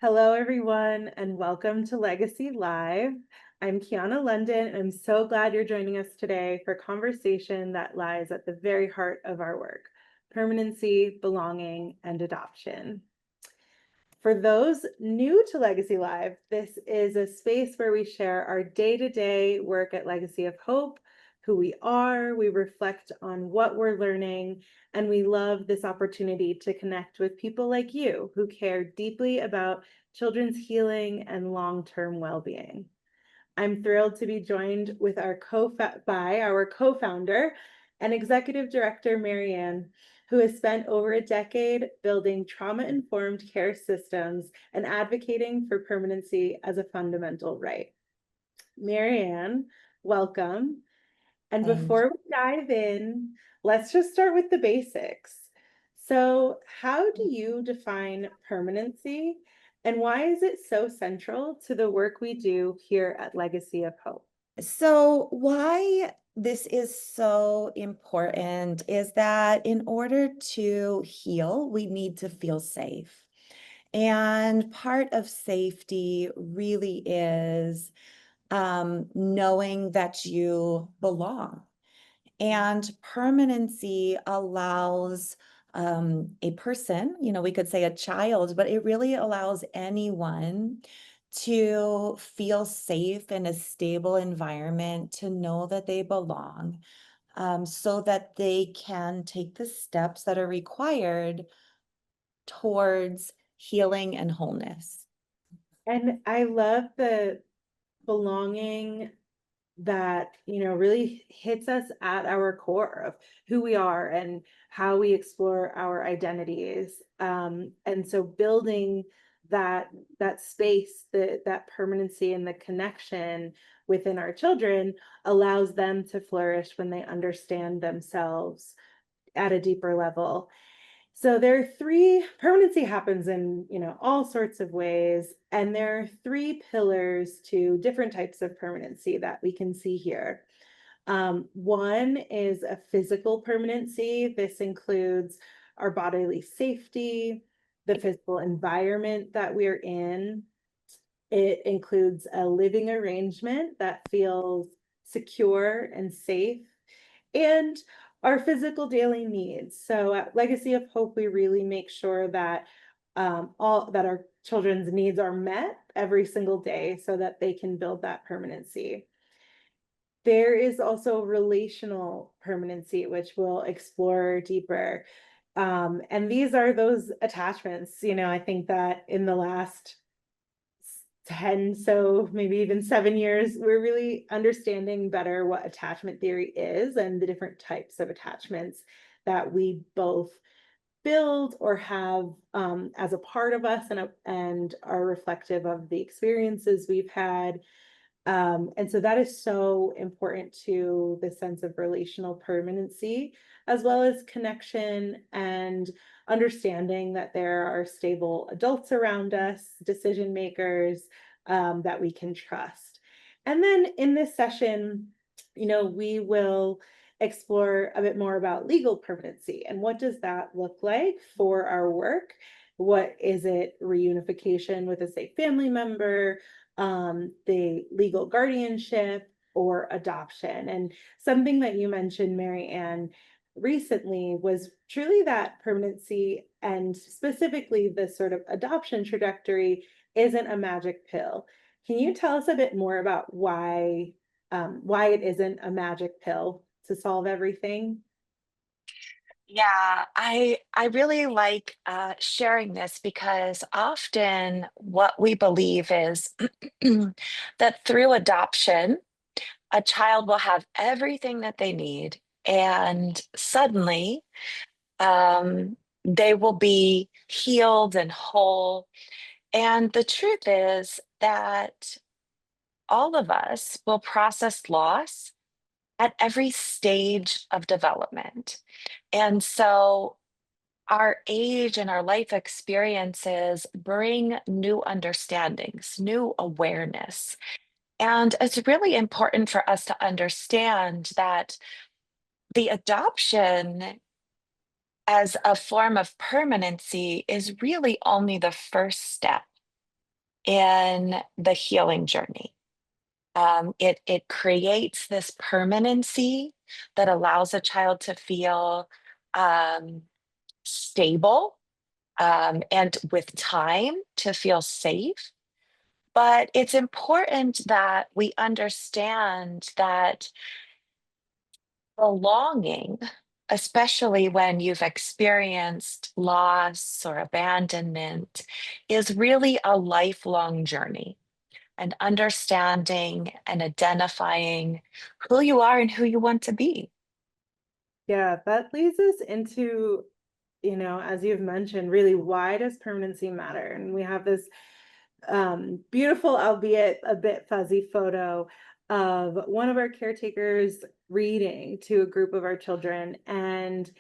Hello, everyone, and welcome to Legacy Live. I'm Kiana London, and I'm so glad you're joining us today for a conversation that lies at the very heart of our work: permanency, belonging, and adoption. For those new to Legacy Live, this is a space where we share our day-to-day work at Legacy of Hope, who we are, we reflect on what we're learning, and we love this opportunity to connect with people like you who care deeply about children's healing and long-term well-being. I'm thrilled to be joined with by our co-founder and executive director, Marianne, who has spent over a decade building trauma-informed care systems and advocating for permanency as a fundamental right. Marianne, welcome. And Thank before we dive in, let's just start with the basics. So, how do you define permanency, and why is it so central to the work we do here at Legacy of Hope? So, why this is so important is that in order to heal, we need to feel safe. And part of safety really is knowing that you belong. And permanency allows a person, we could say a child, but it really allows anyone to feel safe in a stable environment, to know that they belong, so that they can take the steps that are required towards healing and wholeness. And I love the belonging that, really hits us at our core of who we are and how we explore our identities. And so building that space, that permanency and the connection within our children allows them to flourish when they understand themselves at a deeper level. So there are three, permanency happens in, all sorts of ways. And there are three pillars to different types of permanency that we can see here. One is a physical permanency. This includes our bodily safety, the physical environment that we're in. It includes a living arrangement that feels secure and safe, and our physical daily needs. So at Legacy of Hope, we really make sure that all that our children's needs are met every single day so that they can build that permanency. There is also relational permanency, which we'll explore deeper. And these are those attachments, I think that in the last 10, so maybe even 7 years, we're really understanding better what attachment theory is and the different types of attachments that we both build or have as a part of us and are reflective of the experiences we've had. And so that is so important to the sense of relational permanency, as well as connection and understanding that there are stable adults around us, decision makers that we can trust. And then in this session, we will explore a bit more about legal permanency and what does that look like for our work? What is it? Reunification with a safe family member, the legal guardianship, or adoption. And something that you mentioned, Marianne, recently was truly that permanency and specifically the sort of adoption trajectory isn't a magic pill. Can you tell us a bit more about why it isn't a magic pill to solve everything? Yeah, I really like sharing this because often what we believe is that through adoption, a child will have everything that they need, and suddenly they will be healed and whole. And the truth is that all of us will process loss at every stage of development. And so our age and our life experiences bring new understandings, new awareness. And it's really important for us to understand that the adoption as a form of permanency is really only the first step. in the healing journey. It creates this permanency that allows a child to feel um, stable, and with time to feel safe. But it's important that we understand that belonging, especially when you've experienced loss or abandonment, is really a lifelong journey. And understanding and identifying who you are and who you want to be. Yeah, that leads us into, as you've mentioned, really, why does permanency matter? And we have this beautiful, albeit a bit fuzzy photo of one of our caretakers reading to a group of our children, and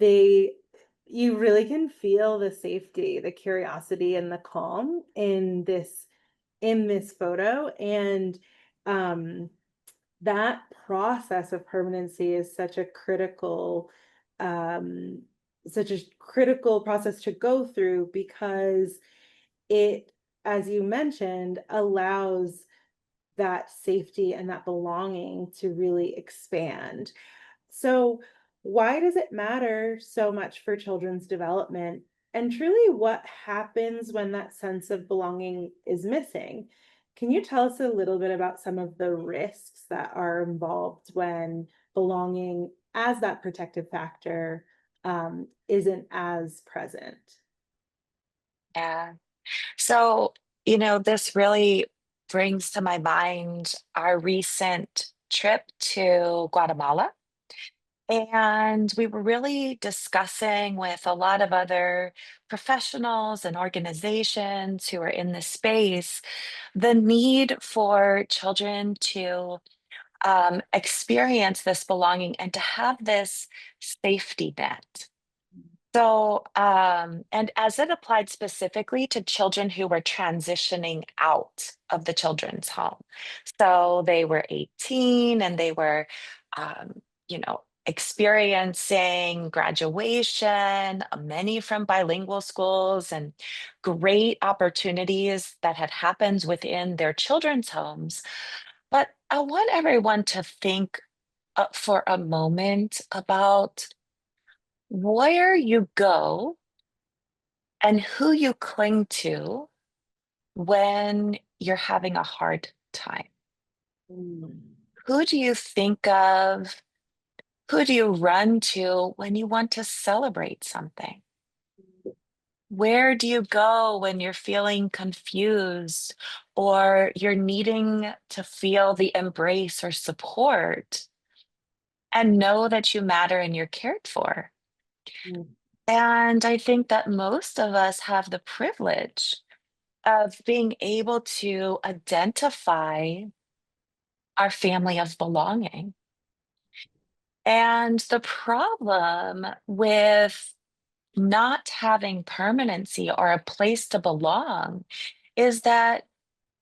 you really can feel the safety, the curiosity, and the calm in this photo. And that process of permanency is um, such a critical process to go through, because it, as you mentioned, allows that safety and that belonging to really expand. So, why does it matter so much for children's development? And truly, what happens when that sense of belonging is missing? Can you tell us a little bit about some of the risks that are involved when belonging as that protective factor isn't as present? Yeah. So, this really brings to my mind our recent trip to Guatemala. And we were really discussing with a lot of other professionals and organizations who are in this space the need for children to experience this belonging and to have this safety net. So, and as it applied specifically to children who were transitioning out of the children's home. So they were 18 and they were, experiencing graduation, many from bilingual schools, and great opportunities that had happened within their children's homes. But I want everyone to think for a moment about where you go and who you cling to when you're having a hard time. Mm. Who do you think of? Who do you run to when you want to celebrate something? Where do you go when you're feeling confused or you're needing to feel the embrace or support and know that you matter and you're cared for? Mm. And I think that most of us have the privilege of being able to identify our family of belonging. And the problem with not having permanency or a place to belong is that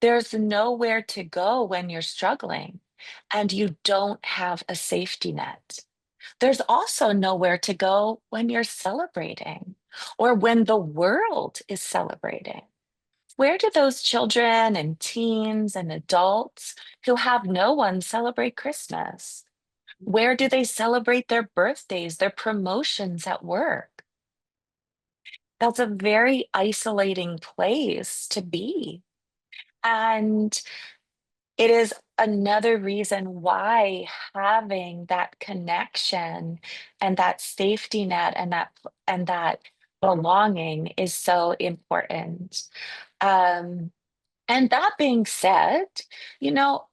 there's nowhere to go when you're struggling and you don't have a safety net. There's also nowhere to go when you're celebrating or when the world is celebrating. Where do those children and teens and adults who have no one celebrate Christmas? Where do they celebrate their birthdays, their promotions at work? That's a very isolating place to be. And it is another reason why having that connection and that safety net and that belonging is so important. Um, and that being said, you know,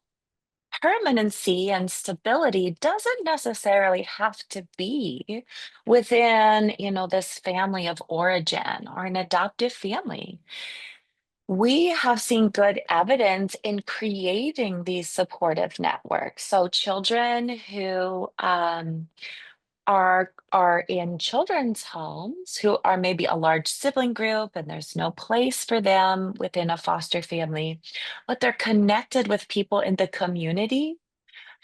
permanency and stability doesn't necessarily have to be within, this family of origin or an adoptive family. We have seen good evidence in creating these supportive networks. So children who are in children's homes who are maybe a large sibling group and there's no place for them within a foster family, but they're connected with people in the community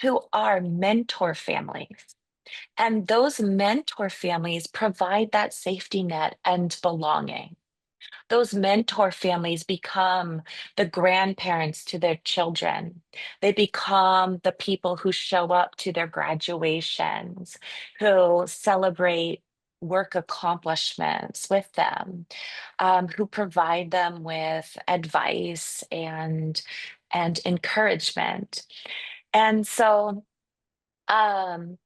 who are mentor families. And those mentor families provide that safety net and belonging. Those mentor families become the grandparents to their children. They become the people who show up to their graduations, who celebrate work accomplishments with them, who provide them with advice and encouragement. And so um,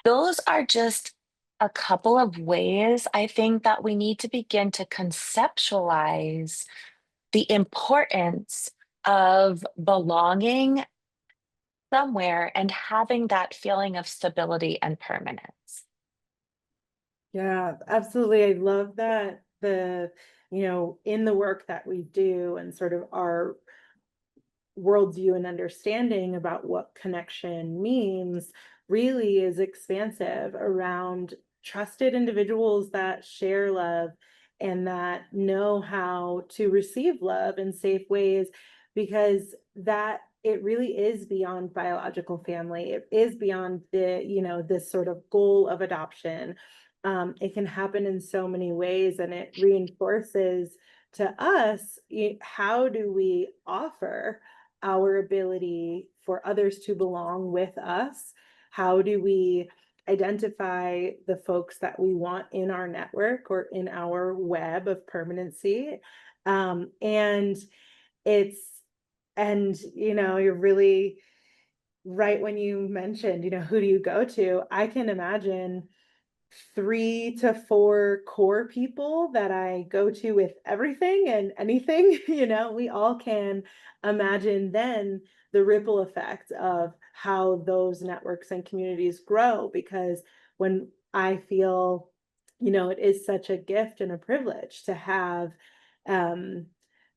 those are just a couple of ways I think that we need to begin to conceptualize the importance of belonging somewhere and having that feeling of stability and permanence. Yeah, absolutely. I love that in the work that we do and sort of our worldview and understanding about what connection means really is expansive around trusted individuals that share love and that know how to receive love in safe ways, because that it really is beyond biological family. It is beyond this sort of goal of adoption. It can happen in so many ways, and it reinforces to us how do we offer our ability for others to belong with us? How do we identify the folks that we want in our network or in our web of permanency? And it's, you're really right when you mentioned, who do you go to? I can imagine 3 to 4 core people that I go to with everything and anything. We all can imagine then the ripple effect of how those networks and communities grow, because when I feel, it is such a gift and a privilege um,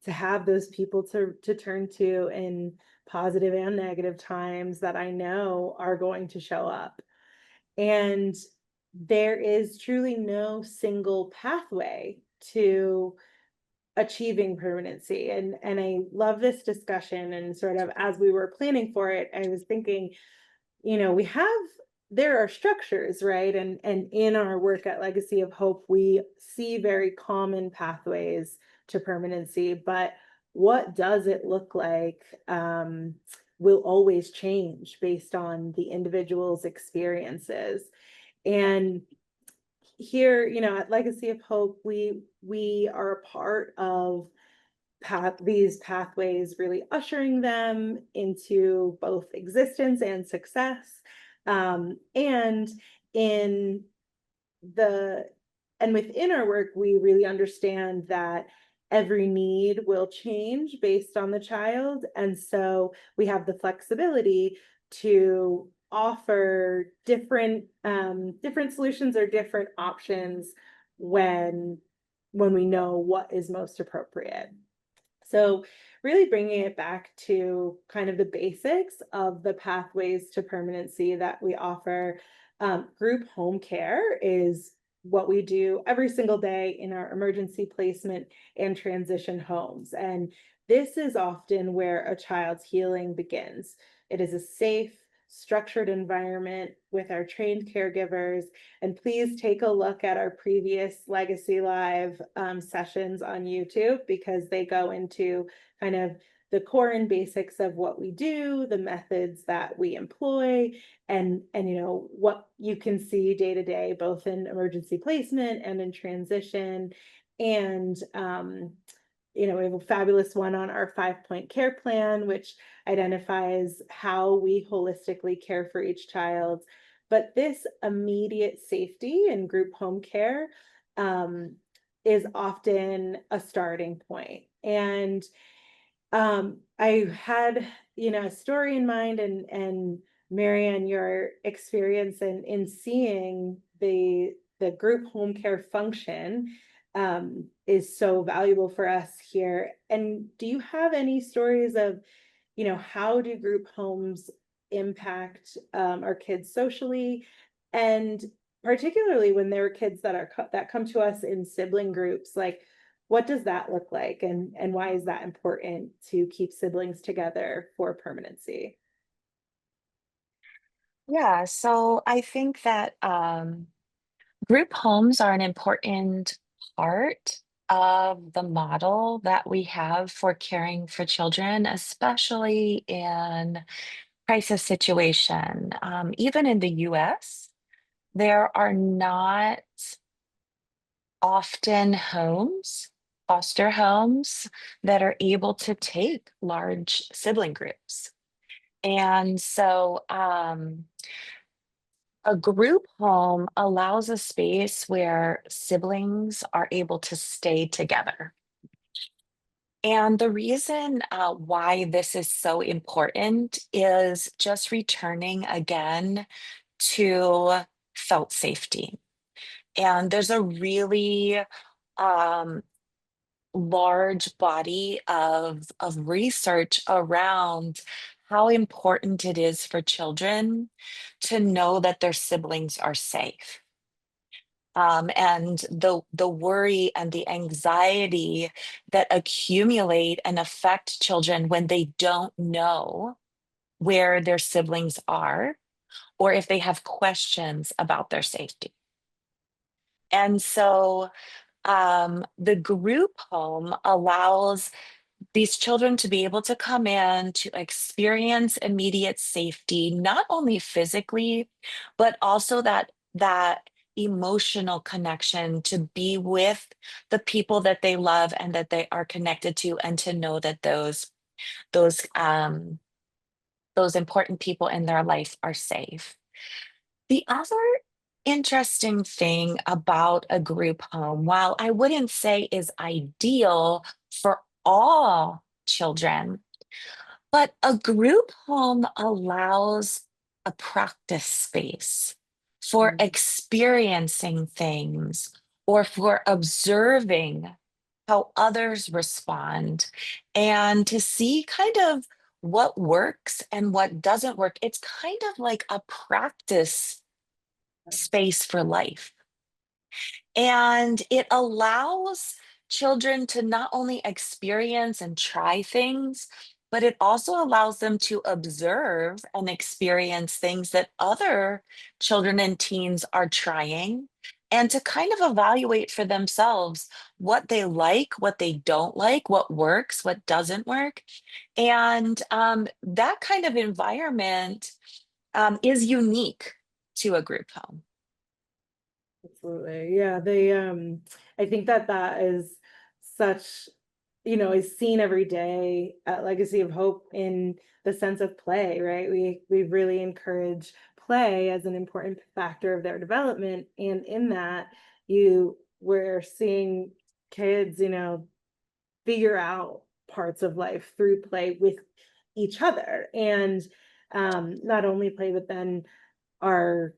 to have those people to turn to in positive and negative times that I know are going to show up. And there is truly no single pathway to achieving permanency. And I love this discussion. And sort of as we were planning for it, I was thinking, there are structures, right? And in our work at Legacy of Hope, we see very common pathways to permanency, but what does it look like will always change based on the individual's experiences. And here, at Legacy of Hope, we are a part of these pathways, really ushering them into both existence and success. And in the and within our work, we really understand that every need will change based on the child. And so we have the flexibility to offer different solutions or different options when we know what is most appropriate. So really bringing it back to kind of the basics of the pathways to permanency that we offer. Group home care is what we do every single day in our emergency placement and transition homes. And this is often where a child's healing begins. It is a safe, structured environment with our trained caregivers. And please take a look at our previous Legacy Live sessions on YouTube, because they go into kind of the core and basics of what we do, the methods that we employ, and what you can see day to day, both in emergency placement and in transition. And we have a fabulous one on our 5-point care plan, which identifies how we holistically care for each child. But this immediate safety in group home care is often a starting point. And I had, a story in mind, and Marianne, your experience in seeing the group home care function is so valuable for us here. And do you have any stories of, how do group homes impact our kids socially, and particularly when there are kids that come to us in sibling groups, like what does that look like, and why is that important to keep siblings together for permanency? Yeah, so I think that group homes are an important part of the model that we have for caring for children, especially in crisis situation. Even in the US, there are not often homes, foster homes, that are able to take large sibling groups. And so a group home allows a space where siblings are able to stay together. And the reason why this is so important is just returning again to felt safety. And there's a really um, large body of research around how important it is for children to know that their siblings are safe. And the worry and the anxiety that accumulate and affect children when they don't know where their siblings are, or if they have questions about their safety. And so the group home allows these children to be able to come in to experience immediate safety, not only physically, but also that emotional connection to be with the people that they love and that they are connected to, and to know that those those important people in their life are safe. The other interesting thing about a group home, while I wouldn't say is ideal for all children, but a group home allows a practice space for Mm. experiencing things or for observing how others respond, and to see kind of what works and what doesn't work. It's kind of like a practice space for life. And it allows children to not only experience and try things, but it also allows them to observe and experience things that other children and teens are trying, and to kind of evaluate for themselves what they like, what they don't like, what works, what doesn't work. And that kind of environment is unique to a group home. Absolutely. Yeah, I think that that is such, is seen every day at Legacy of Hope in the sense of play, right? We really encourage play as an important factor of their development. And in that, we're seeing kids, figure out parts of life through play with each other. And not only play, but then our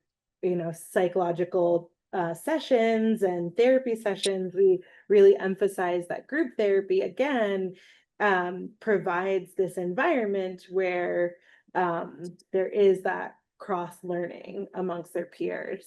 psychological sessions and therapy sessions, we really emphasize that group therapy again provides this environment where there is that cross learning amongst their peers.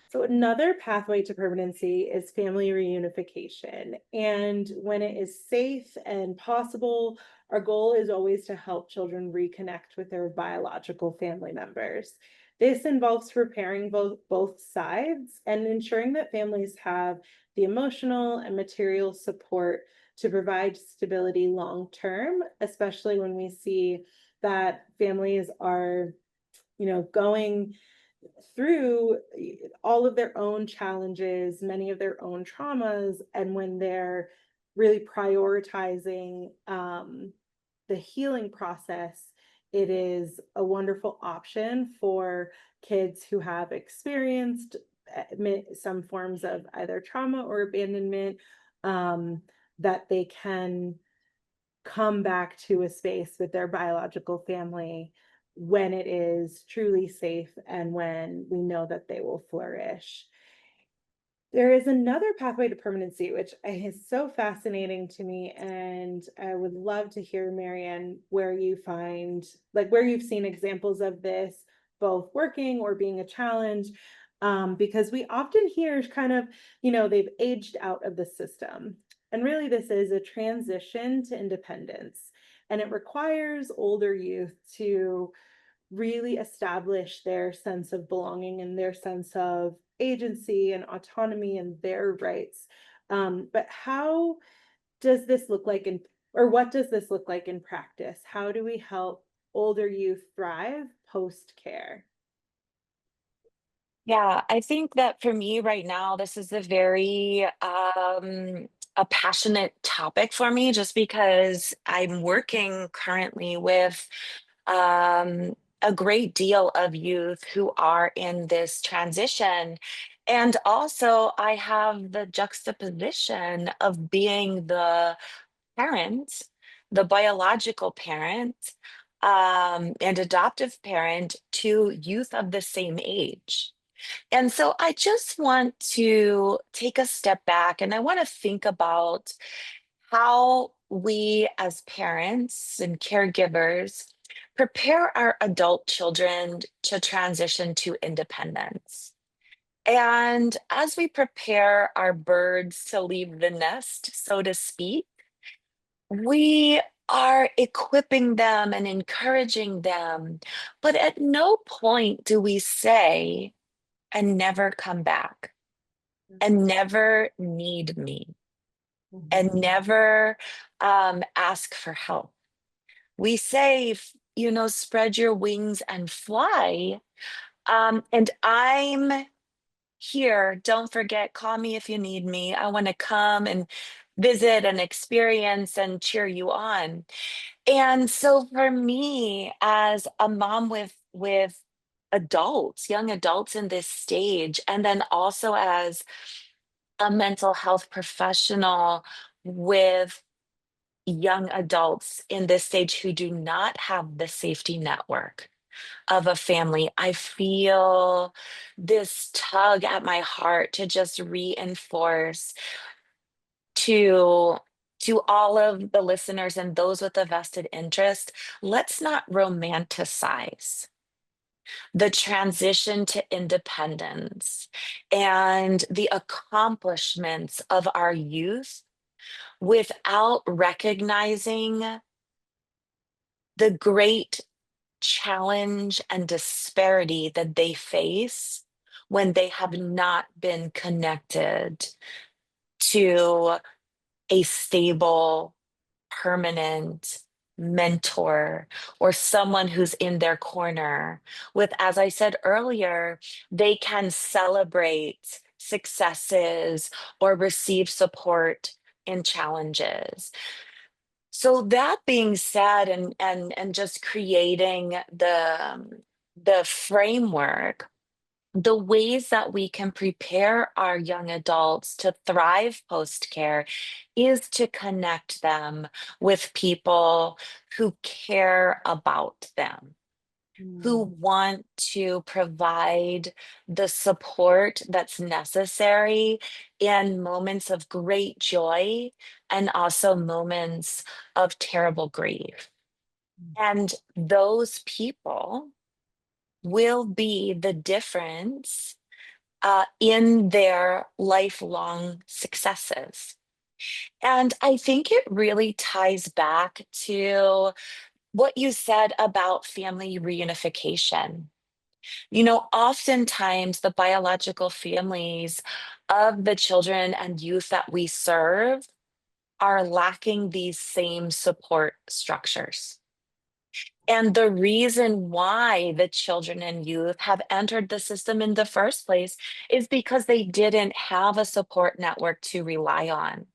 So another pathway to permanency is family reunification. And when it is safe and possible, our goal is always to help children reconnect with their biological family members. This involves preparing both sides and ensuring that families have the emotional and material support to provide stability long term, especially when we see that families are, going through all of their own challenges, many of their own traumas, and when they're really prioritizing the healing process, it is a wonderful option for kids who have experienced some forms of either trauma or abandonment, that they can come back to a space with their biological family when it is truly safe and when we know that they will flourish. There is another pathway to permanency, which is so fascinating to me. And I would love to hear, Marianne, where where you've seen examples of this, both working or being a challenge. Because we often hear kind of, they've aged out of the system. And really, this is a transition to independence. And it requires older youth to really establish their sense of belonging and their sense of agency and autonomy and their rights But how does this look like or what does this look like in practice? How do we help older youth thrive post-care? Yeah, I think that for me right now, this is a passionate topic for me just because I'm working currently with a great deal of youth who are in this transition. And also, I have the juxtaposition of being the parent, the biological parent, and adoptive parent to youth of the same age. And so I just want to take a step back and I want to think about how we as parents and caregivers prepare our adult children to transition to independence. And as we prepare our birds to leave the nest, so to speak, we are equipping them and encouraging them. But at no point do we say, and never come back, and never need me, and never ask for help. We say, spread your wings and fly. And I'm here. Don't forget, call me if you need me. I want to come and visit and experience and cheer you on. And so for me, as a mom with adults, young adults in this stage, and then also as a mental health professional with young adults in this stage who do not have the safety network of a family, I feel this tug at my heart to just reinforce to to all of the listeners and those with a vested interest, let's not romanticize the transition to independence and the accomplishments of our youth without recognizing the great challenge and disparity that they face when they have not been connected to a stable, permanent mentor or someone who's in their corner with, as I said earlier, they can celebrate successes or receive support in challenges. So that being said, and just creating the framework, the ways that we can prepare our young adults to thrive post care is to connect them with people who care about them, who want to provide the support that's necessary in moments of great joy and also moments of terrible grief. And those people will be the difference in their lifelong successes. And I think it really ties back to what you said about family reunification. Oftentimes the biological families of the children and youth that we serve are lacking these same support structures. And the reason why the children and youth have entered the system in the first place is because they didn't have a support network to rely on.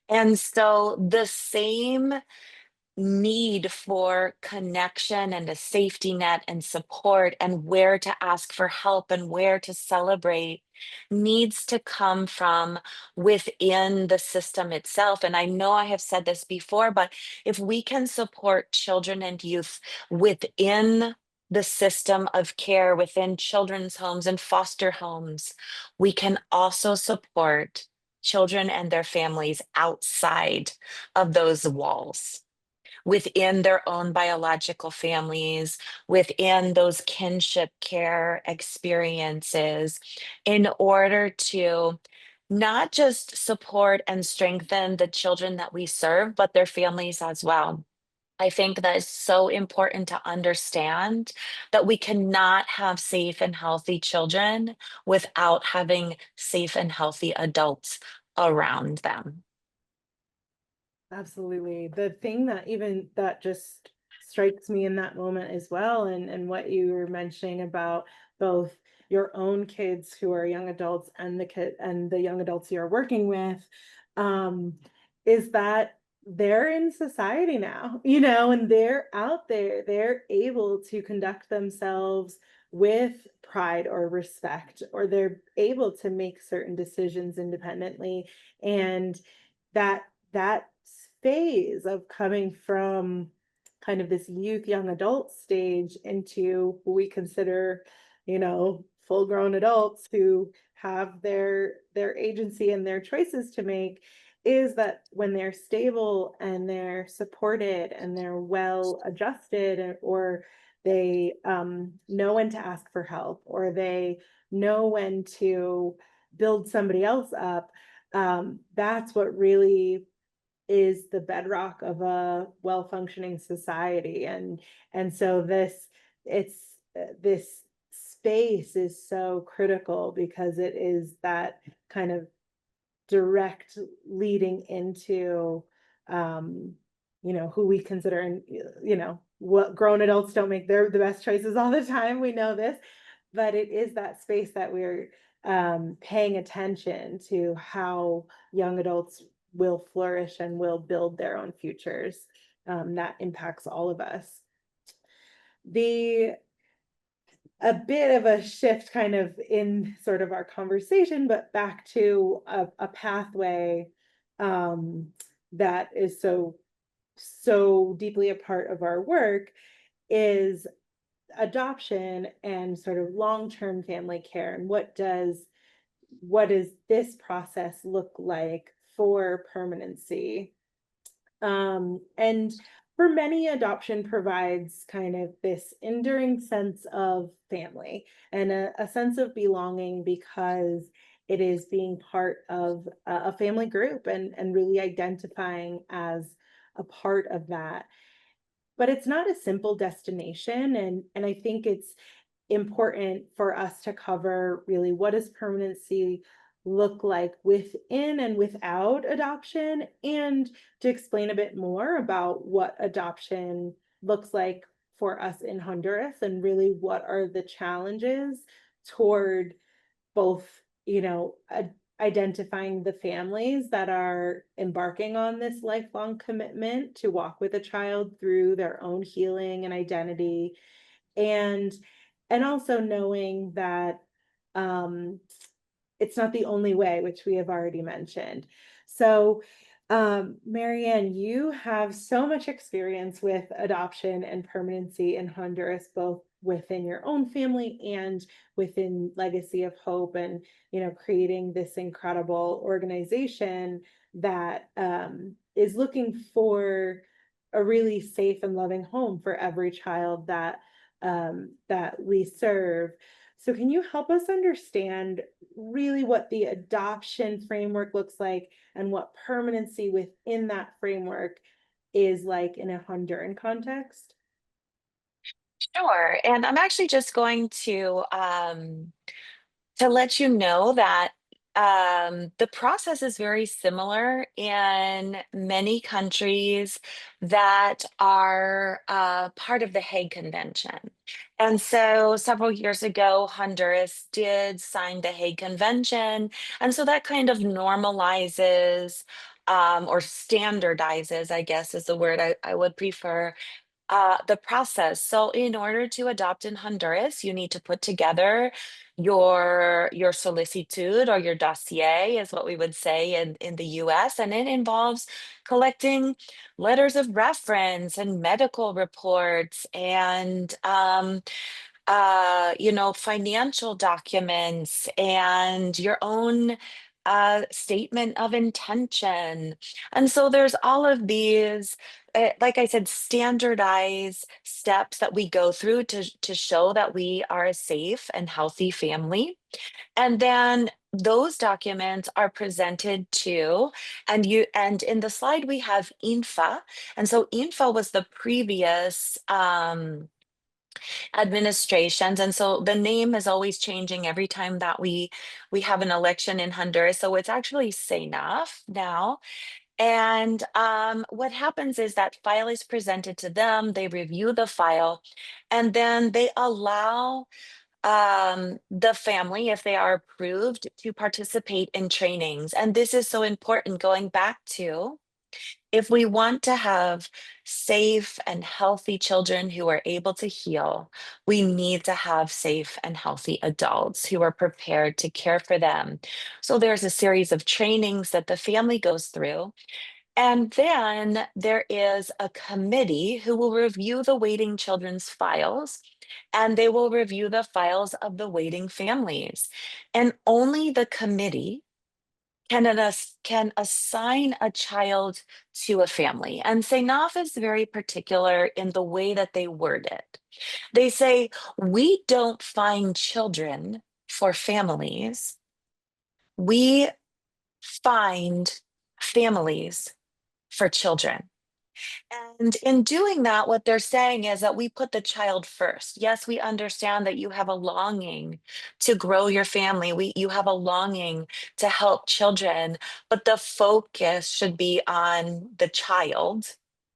And so the same need for connection and a safety net and support and where to ask for help and where to celebrate needs to come from within the system itself. And I know I have said this before, but if we can support children and youth within the system of care, within children's homes and foster homes, we can also support children and their families outside of those walls, within their own biological families, within those kinship care experiences, in order to not just support and strengthen the children that we serve, but their families as well. I think that is so important to understand that we cannot have safe and healthy children without having safe and healthy adults around them. Absolutely. The thing that even that just strikes me in that moment as well, and what you were mentioning about both your own kids who are young adults and the young adults you're working with, um, is that they're in society now, and they're out there, they're able to conduct themselves with pride or respect, or they're able to make certain decisions independently. And that phase of coming from kind of this youth young adult stage into who we consider, full grown adults who have their agency and their choices to make, is that when they're stable and they're supported and they're well adjusted, or they know when to ask for help, or they know when to build somebody else up, that's what really is the bedrock of a well-functioning society. And so this space is so critical, because it is that kind of direct leading into who we consider, and what grown adults don't make the best choices all the time, we know this, but it is that space that we're paying attention to how young adults will flourish and will build their own futures, that impacts all of us. A bit of a shift kind of in sort of our conversation, but back to a pathway that is so deeply a part of our work, is adoption and sort of long-term family care. And what does this process look like for permanency? And for many, adoption provides kind of this enduring sense of family and a sense of belonging, because it is being part of a family group, and really identifying as a part of that. But it's not a simple destination, and I think it's important for us to cover really, what does permanency look like within and without adoption, and to explain a bit more about what adoption looks like for us in Honduras, and really what are the challenges toward both, identifying the families that are embarking on this lifelong commitment to walk with a child through their own healing and identity, and also knowing that it's not the only way, which we have already mentioned. So, Marianne, you have so much experience with adoption and permanency in Honduras, both within your own family and within Legacy of Hope, and creating this incredible organization that is looking for a really safe and loving home for every child that we serve. So can you help us understand really what the adoption framework looks like, and what permanency within that framework is like in a Honduran context? Sure. And I'm actually just going to let you know that the process is very similar in many countries that are part of the Hague Convention. And so several years ago, Honduras did sign the Hague Convention. And so that kind of normalizes or standardizes, I guess is the word I would prefer, the process. So in order to adopt in Honduras, you need to put together your solicitude, or your dossier is what we would say in the US. And it involves collecting letters of reference and medical reports and financial documents and your own statement of intention. And so there's all of these, like I said, standardized steps that we go through to show that we are a safe and healthy family. And then those documents are presented to, and in the slide we have INFA. And so INFA was the previous administrations. And so the name is always changing every time that we have an election in Honduras. So it's actually SENAF now. And what happens is that file is presented to them, they review the file, and then they allow the family, if they are approved, to participate in trainings. And this is so important, going back to, if we want to have safe and healthy children who are able to heal, we need to have safe and healthy adults who are prepared to care for them. So there's a series of trainings that the family goes through. And then there is a committee who will review the waiting children's files, and they will review the files of the waiting families. And only the committee can assign a child to a family. And SENAF is very particular in the way that they word it. They say, we don't find children for families, we find families for children. And in doing that, what they're saying is that we put the child first. Yes, we understand that you have a longing to grow your family. You have a longing to help children, but the focus should be on the child,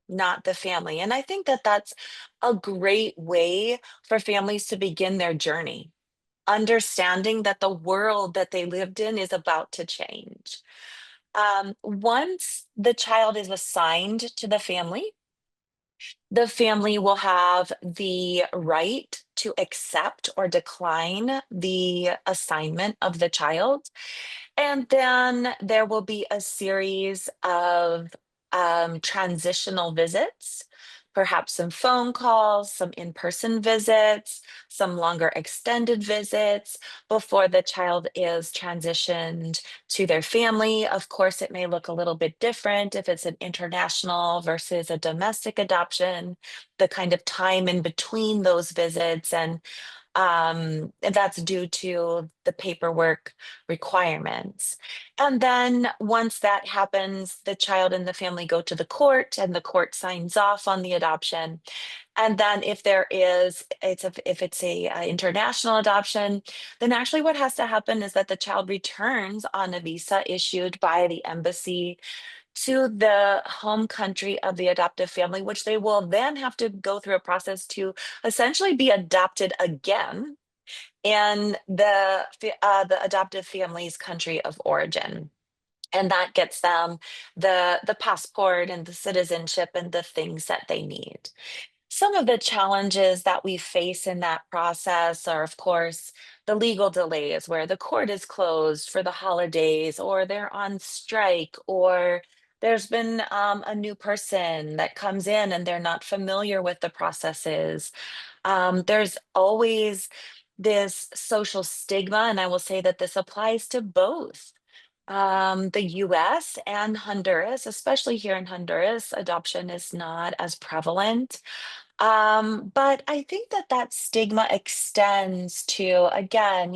not the family. And I think that that's a great way for families to begin their journey, understanding that the world that they lived in is about to change. Once the child is assigned to the family will have the right to accept or decline the assignment of the child. And then there will be a series of transitional visits, perhaps some phone calls, some in-person visits, some longer extended visits before the child is transitioned to their family. Of course, it may look a little bit different if it's an international versus a domestic adoption, the kind of time in between those visits, and that's due to the paperwork requirements. And then once that happens, the child and the family go to the court, and the court signs off on the adoption. And then if if it's a international adoption, then actually what has to happen is that the child returns on a visa issued by the embassy to the home country of the adoptive family, which they will then have to go through a process to essentially be adopted again in the adoptive family's country of origin. And that gets them the passport and the citizenship and the things that they need. Some of the challenges that we face in that process are, of course, the legal delays where the court is closed for the holidays, or they're on strike, or there's been a new person that comes in and they're not familiar with the processes. There's always this social stigma, and I will say that this applies to both the US and Honduras. Especially here in Honduras, adoption is not as prevalent. But I think that that stigma extends to, again,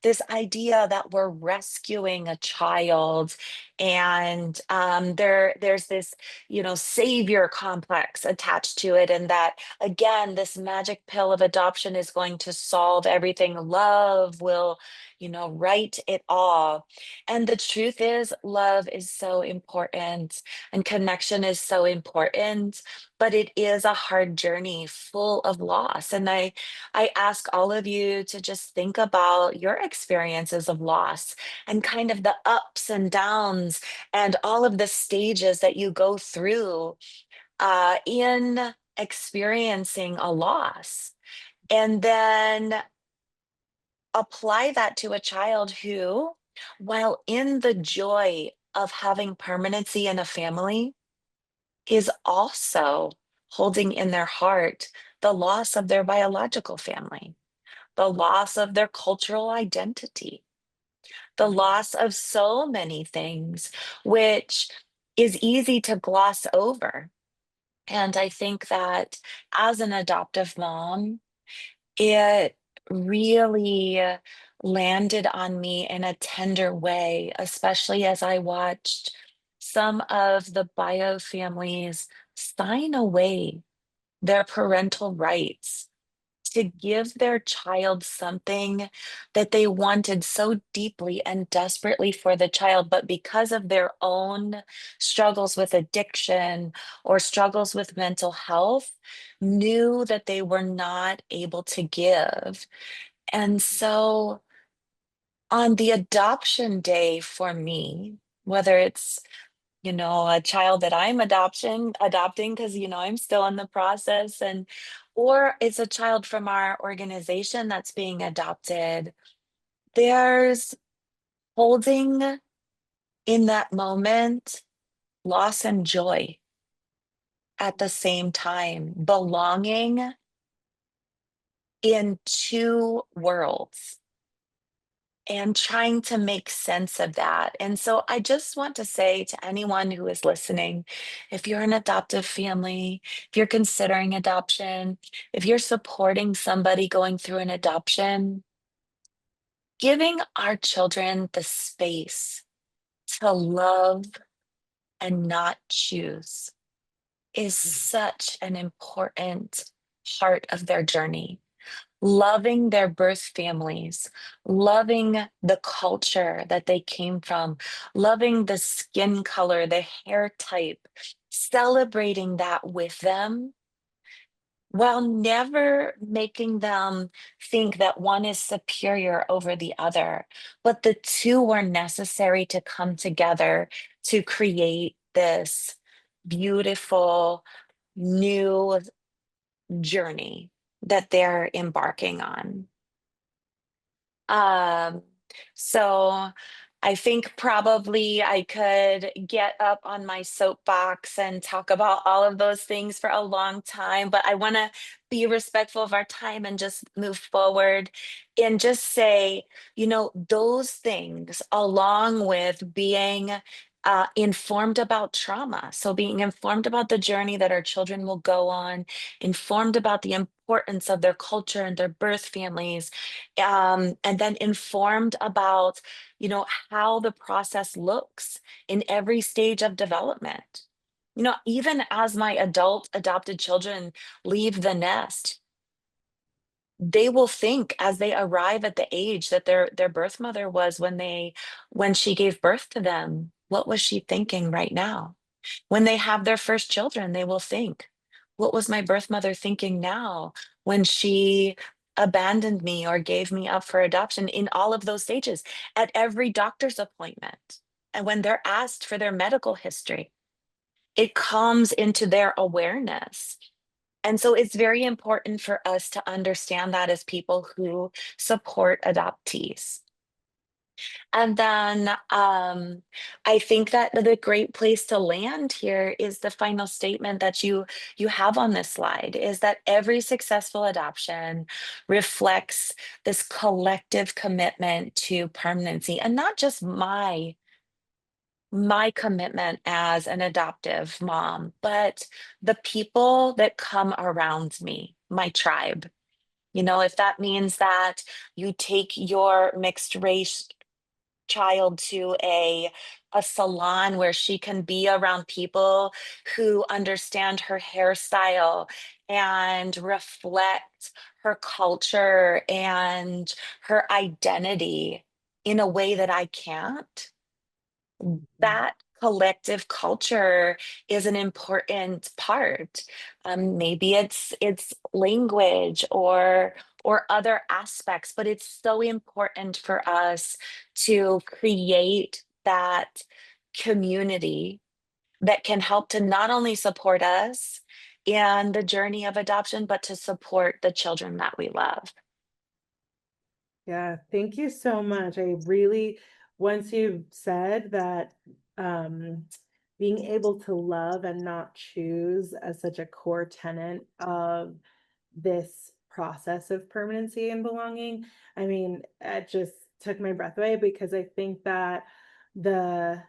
this idea that we're rescuing a child, and there's this, savior complex attached to it, and that, again, this magic pill of adoption is going to solve everything. Love will, right it all. And the truth is, love is so important, and connection is so important, but it is a hard journey full of loss. And I ask all of you to just think about your experiences of loss, and kind of the ups and downs and all of the stages that you go through in experiencing a loss. And then apply that to a child who, while in the joy of having permanency in a family, is also holding in their heart the loss of their biological family, the loss of their cultural identity, the loss of so many things, which is easy to gloss over. And I think that as an adoptive mom, it really landed on me in a tender way, especially as I watched some of the bio families sign away their parental rights to give their child something that they wanted so deeply and desperately for the child, but because of their own struggles with addiction or struggles with mental health, knew that they were not able to give. And so on the adoption day for me, whether it's a child that I'm adopting because, I'm still in the process, or it's a child from our organization that's being adopted. There's holding in that moment loss and joy at the same time, belonging in two worlds and trying to make sense of that. And so I just want to say to anyone who is listening, if you're an adoptive family, if you're considering adoption, if you're supporting somebody going through an adoption, giving our children the space to love and not choose is such an important part of their journey. Loving their birth families, loving the culture that they came from, loving the skin color, the hair type, celebrating that with them while never making them think that one is superior over the other, but the two were necessary to come together to create this beautiful new journey that they're embarking on. Um, so I think probably I could get up on my soapbox and talk about all of those things for a long time, but I want to be respectful of our time and just move forward and just say, those things, along with being informed about trauma. So, being informed about the journey that our children will go on, informed about the importance of their culture and their birth families, and then informed about how the process looks in every stage of development. Even as my adult adopted children leave the nest, they will think as they arrive at the age that their birth mother was when she gave birth to them. What was she thinking right now? When they have their first children, they will think, what was my birth mother thinking now when she abandoned me or gave me up for adoption? In all of those stages, at every doctor's appointment, and when they're asked for their medical history, it comes into their awareness. And so it's very important for us to understand that as people who support adoptees. And then I think that the great place to land here is the final statement that you have on this slide, is that every successful adoption reflects this collective commitment to permanency, and not just my commitment as an adoptive mom, but the people that come around me, my tribe. If that means that you take your mixed race child to a salon where she can be around people who understand her hairstyle and reflect her culture and her identity in a way that I can't, that collective culture is an important part. Maybe it's language or other aspects, but it's so important for us to create that community that can help to not only support us in the journey of adoption, but to support the children that we love. Yeah, thank you so much. I really, once you said that, um, being able to love and not choose as such a core tenet of this process of permanency and belonging, I mean, it just took my breath away, because I think that the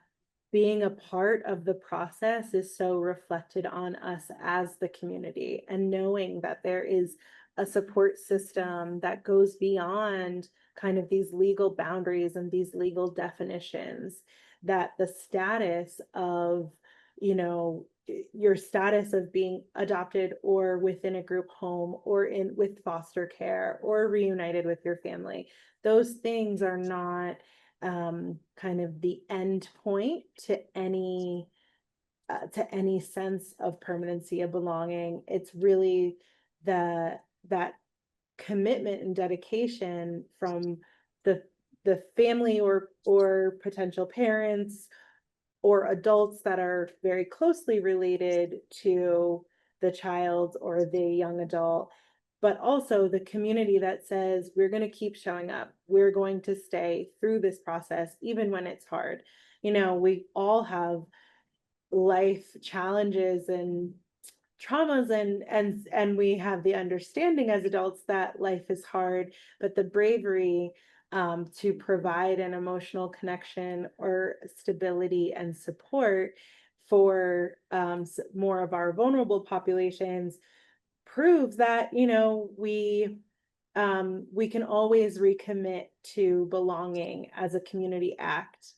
being a part of the process is so reflected on us as the community, and knowing that there is a support system that goes beyond kind of these legal boundaries and these legal definitions, that the status of your status of being adopted or within a group home or in with foster care or reunited with your family. Those things are not kind of the end point to any sense of permanency, of belonging. It's really that commitment and dedication from the family or potential parents or adults that are very closely related to the child or the young adult, but also the community that says, we're going to keep showing up. We're going to stay through this process, even when it's hard. We all have life challenges and traumas, and we have the understanding as adults that life is hard, but the bravery to provide an emotional connection or stability and support for more of our vulnerable populations proves that we can always recommit to belonging as a community act.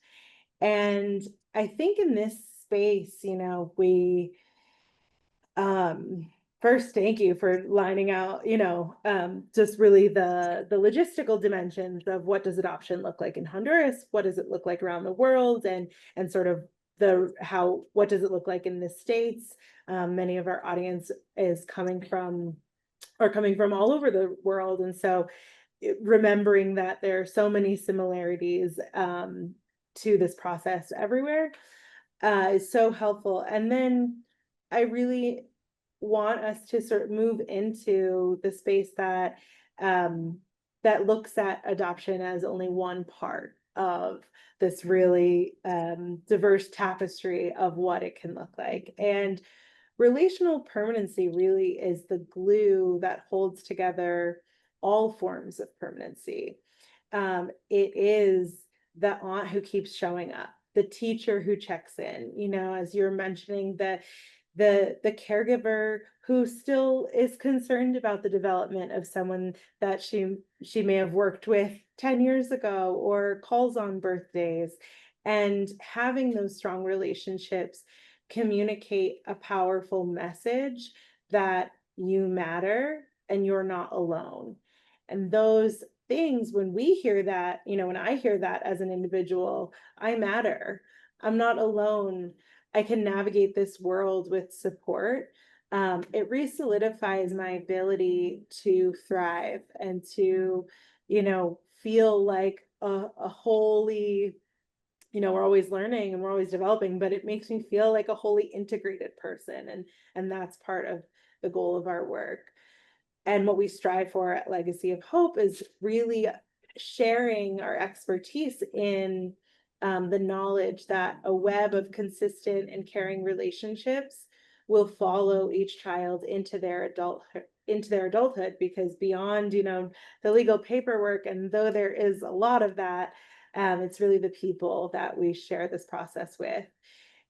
And I think in this space, we first, thank you for lining out, just really the logistical dimensions of what does adoption look like in Honduras, what does it look like around the world, and sort of what does it look like in the States. Many of our audience is coming from all over the world, and so remembering that there are so many similarities to this process everywhere is so helpful. And then I really want us to sort of move into the space that looks at adoption as only one part of this really diverse tapestry of what it can look like. And relational permanency really is the glue that holds together all forms of permanency. It is the aunt who keeps showing up, the teacher who checks in, as you're mentioning, the caregiver who still is concerned about the development of someone that she may have worked with 10 years ago, or calls on birthdays. And having those strong relationships communicate a powerful message that you matter and you're not alone. And those things, when we hear that, when I hear that as an individual, I matter, I'm not alone, I can navigate this world with support. It re-solidifies my ability to thrive and to, feel like a wholly, we're always learning and we're always developing, but it makes me feel like a wholly integrated person. And that's part of the goal of our work. And what we strive for at Legacy of Hope is really sharing our expertise in the knowledge that a web of consistent and caring relationships will follow each child into their adulthood, because beyond, the legal paperwork, and though there is a lot of that, it's really the people that we share this process with.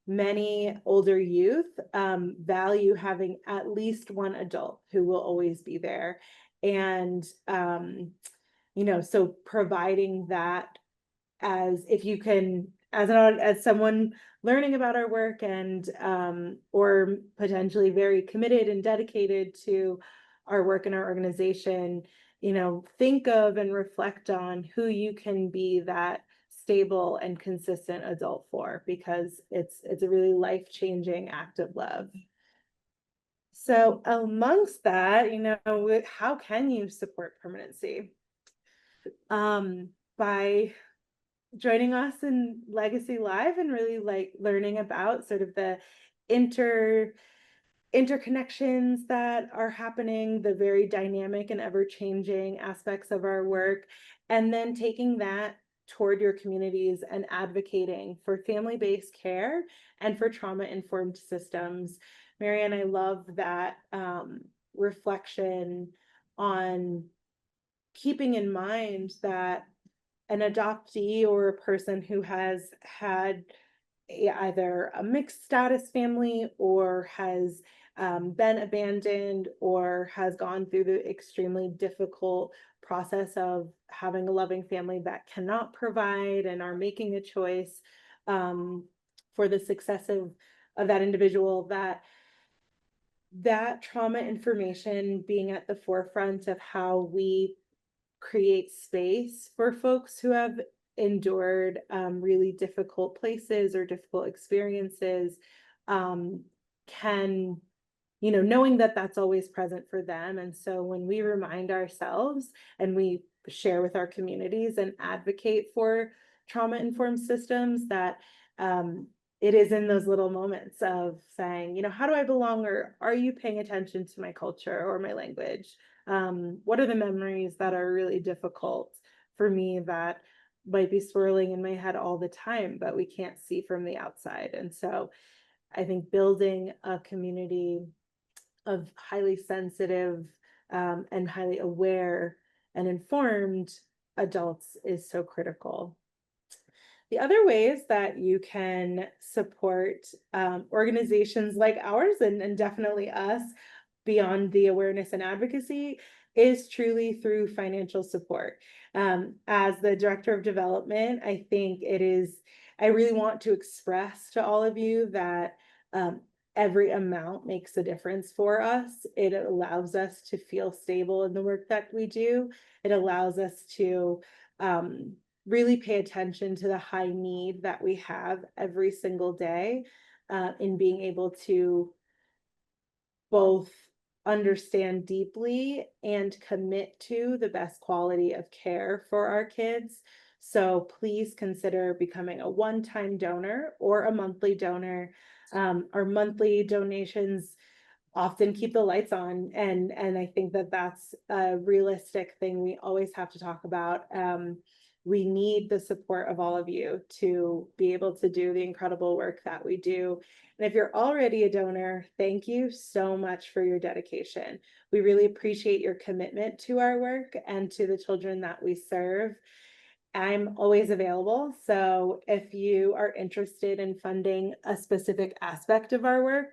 Many older youth value having at least one adult who will always be there. And, so providing that, as if you can, as someone learning about our work and or potentially very committed and dedicated to our work in our organization, think of and reflect on who you can be that stable and consistent adult for, because it's a really life-changing act of love. So amongst that, how can you support permanency? By joining us in Legacy Live and really learning about sort of the interconnections that are happening, the very dynamic and ever-changing aspects of our work, and then taking that toward your communities and advocating for family-based care and for trauma-informed systems. Marianne, I love that reflection on keeping in mind that an adoptee or a person who has had either a mixed status family or has been abandoned or has gone through the extremely difficult process of having a loving family that cannot provide and are making a choice for the successive of that individual, that trauma information being at the forefront of how we create space for folks who have endured really difficult places or difficult experiences can, knowing that that's always present for them. And so when we remind ourselves and we share with our communities and advocate for trauma-informed systems, that it is in those little moments of saying, how do I belong? Or are you paying attention to my culture or my language? What are the memories that are really difficult for me that might be swirling in my head all the time, but we can't see from the outside? And so I think building a community of highly sensitive and highly aware and informed adults is so critical. The other ways that you can support organizations like ours and definitely us beyond the awareness and advocacy is truly through financial support. As the director of development, I think I really want to express to all of you that every amount makes a difference for us. It allows us to feel stable in the work that we do. It allows us to really pay attention to the high need that we have every single day in being able to both understand deeply and commit to the best quality of care for our kids. So please consider becoming a one-time donor or a monthly donor. Our monthly donations often keep the lights on, and I think that that's a realistic thing we always have to talk about. We need the support of all of you to be able to do the incredible work that we do. And if you're already a donor, thank you so much for your dedication. We really appreciate your commitment to our work and to the children that we serve. I'm always available. So if you are interested in funding a specific aspect of our work,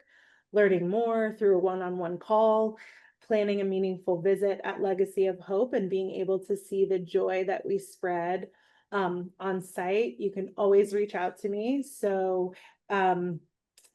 learning more through a one-on-one call, planning a meaningful visit at Legacy of Hope, and being able to see the joy that we spread on site, you can always reach out to me. So, and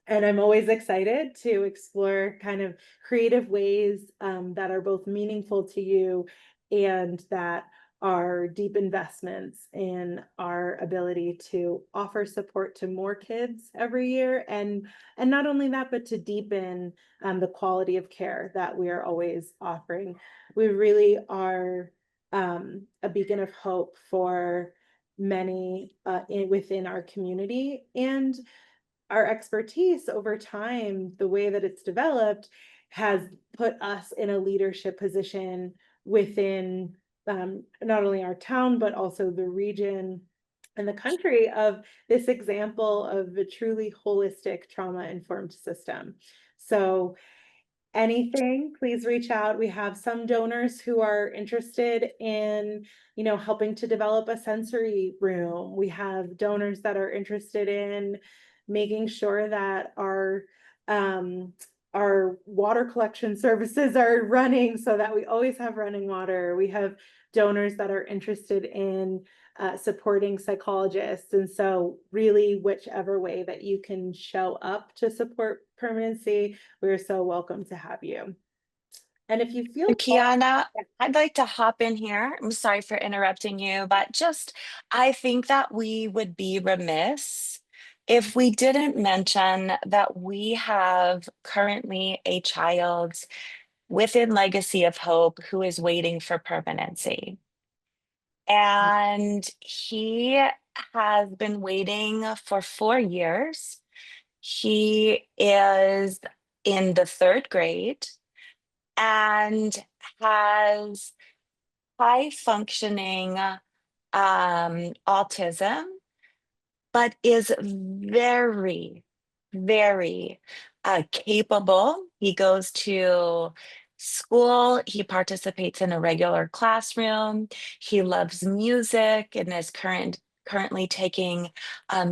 I'm always excited to explore kind of creative ways that are both meaningful to you and that are deep investments in our ability to offer support to more kids every year, and not only that, but to deepen the quality of care that we are always offering. We really are a beacon of hope for many within our community, and our expertise over time, the way that it's developed, has put us in a leadership position within not only our town, but also the region and the country of this example of a truly holistic trauma-informed system. So anything, please reach out. We have some donors who are interested in, helping to develop a sensory room. We have donors that are interested in making sure that our water collection services are running so that we always have running water. We have donors that are interested in supporting psychologists. And so really, whichever way that you can show up to support permanency, we're so welcome to have you. And if you feel Kiana, I'd like to hop in here. I'm sorry for interrupting you, but I think that we would be remiss if we didn't mention that we have currently a child within Legacy of Hope who is waiting for permanency. And he has been waiting for 4 years. He is in the 3rd grade and has high functioning autism, but is very, very capable. He goes to school, he participates in a regular classroom, he loves music and is currently taking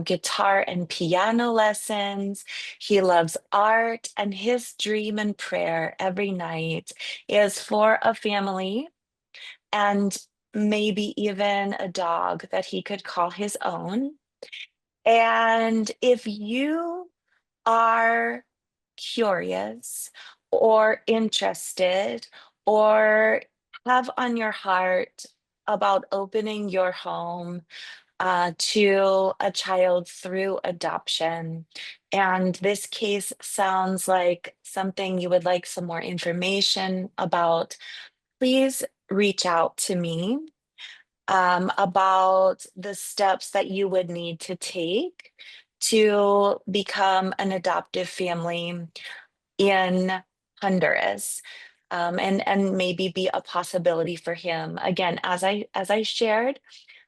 guitar and piano lessons. He loves art, and his dream and prayer every night is for a family and maybe even a dog that he could call his own. And if you are curious or interested or have on your heart about opening your home to a child through adoption, and this case sounds like something you would like some more information about, please reach out to me about the steps that you would need to take to become an adoptive family in Honduras, and maybe be a possibility for him. Again, as I shared,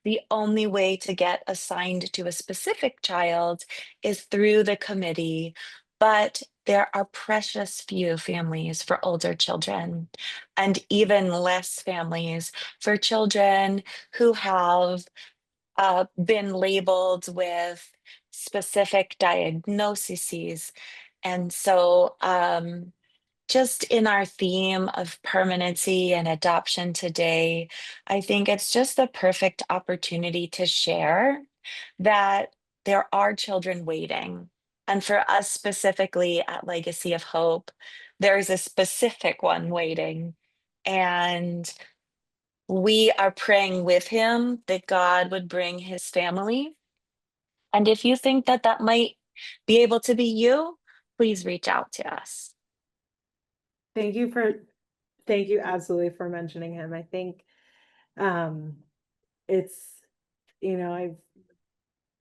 the only way to get assigned to a specific child is through the committee, but there are precious few families for older children, and even less families for children who have been labeled with specific diagnoses. And so, just in our theme of permanency and adoption today, I think it's just the perfect opportunity to share that there are children waiting. And for us specifically at Legacy of Hope, there's a specific one waiting. And we are praying with him that God would bring his family. And if you think that that might be able to be you, please reach out to us. Thank you absolutely for mentioning him. I think it's, I've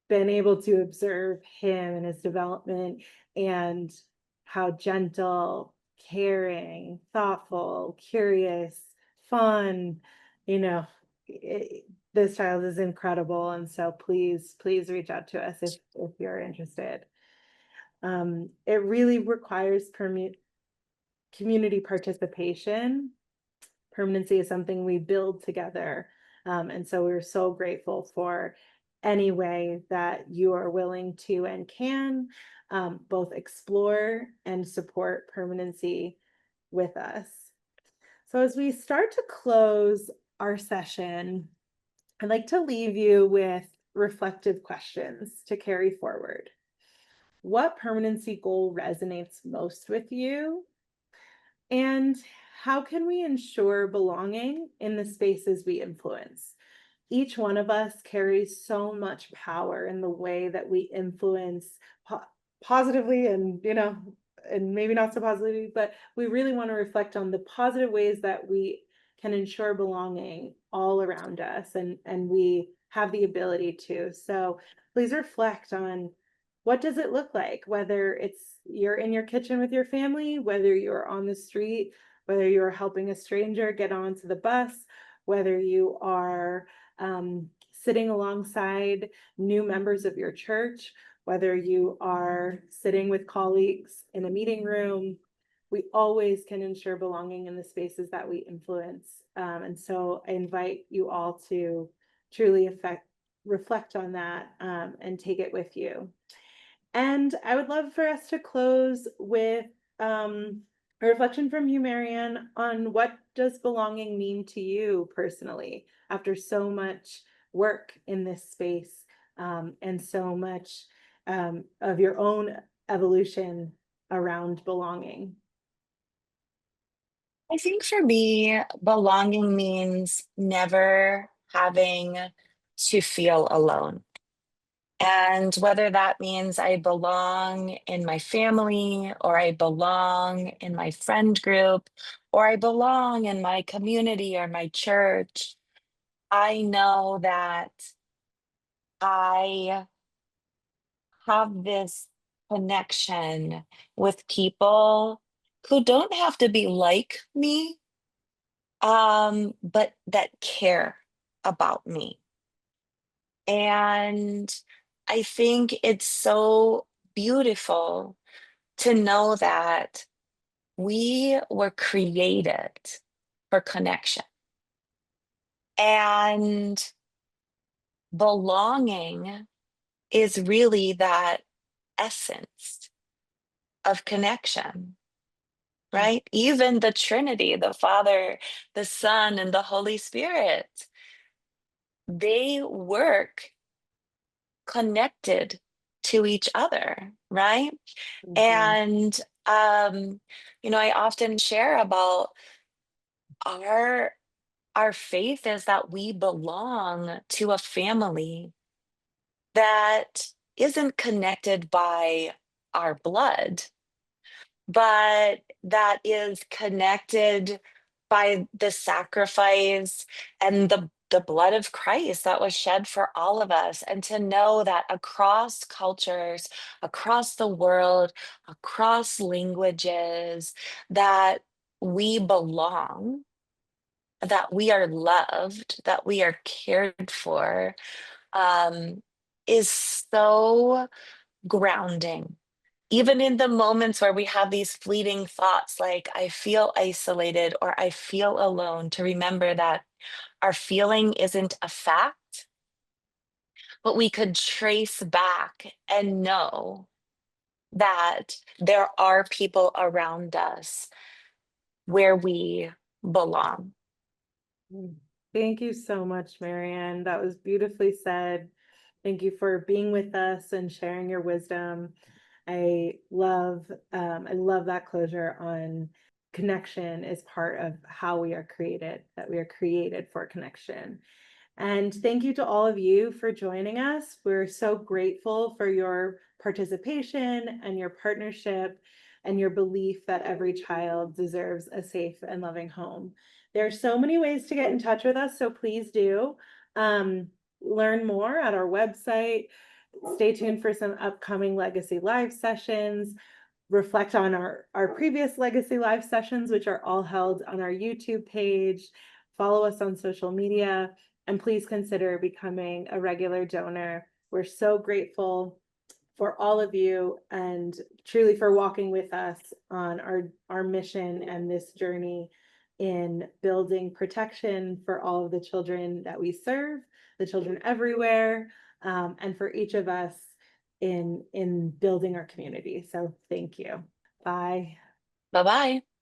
been able to observe him and his development and how gentle, caring, thoughtful, curious, fun, this child is incredible. And so please reach out to us if you're interested. It really requires community participation. Permanency is something we build together. And so we're so grateful for any way that you are willing to and can both explore and support permanency with us. So as we start to close our session, I'd like to leave you with reflective questions to carry forward. What permanency goal resonates most with you? And how can we ensure belonging in the spaces we influence? Each one of us carries so much power in the way that we influence positively and, and maybe not so positively, but we really want to reflect on the positive ways that we can ensure belonging all around us, and we have the ability to. So please reflect on, what does it look like, whether it's you're in your kitchen with your family, whether you're on the street, whether you're helping a stranger get onto the bus, whether you are sitting alongside new members of your church, whether you are sitting with colleagues in a meeting room. We always can ensure belonging in the spaces that we influence. And so I invite you all to truly reflect on that and take it with you. And I would love for us to close with a reflection from you, Marianne, on what does belonging mean to you personally after so much work in this space and so much of your own evolution around belonging. I think for me, belonging means never having to feel alone. And whether that means I belong in my family, or I belong in my friend group, or I belong in my community or my church, I know that I have this connection with people who don't have to be like me, but that care about me. And I think it's so beautiful to know that we were created for connection. And belonging is really that essence of connection, right? Even the Trinity, the Father, the Son, and the Holy Spirit, they work connected to each other, right? Mhm. And I often share about our our faith is that we belong to a family that isn't connected by our blood, but that is connected by the sacrifice and the blood of Christ that was shed for all of us. And to know that across cultures, across the world, across languages, that we belong, that we are loved, that we are cared for, um, is so grounding. Even in the moments where we have these fleeting thoughts like, I feel isolated or I feel alone, to remember that our feeling isn't a fact, but we could trace back and know that there are people around us where we belong. Thank you so much, Marianne. That was beautifully said. Thank you for being with us and sharing your wisdom. I love that closure on connection is part of how we are created, that we are created for connection. And thank you to all of you for joining us. We're so grateful for your participation and your partnership and your belief that every child deserves a safe and loving home. There are so many ways to get in touch with us, so please do. Learn more at our website. Stay tuned for some upcoming Legacy Live sessions. Reflect on our previous Legacy Live sessions, which are all held on our YouTube page. Follow us on social media, and please consider becoming a regular donor. We're so grateful for all of you and truly for walking with us on our mission and this journey in building protection for all of the children that we serve, the children everywhere, and for each of us in building our community. So thank you. Bye. Bye-bye.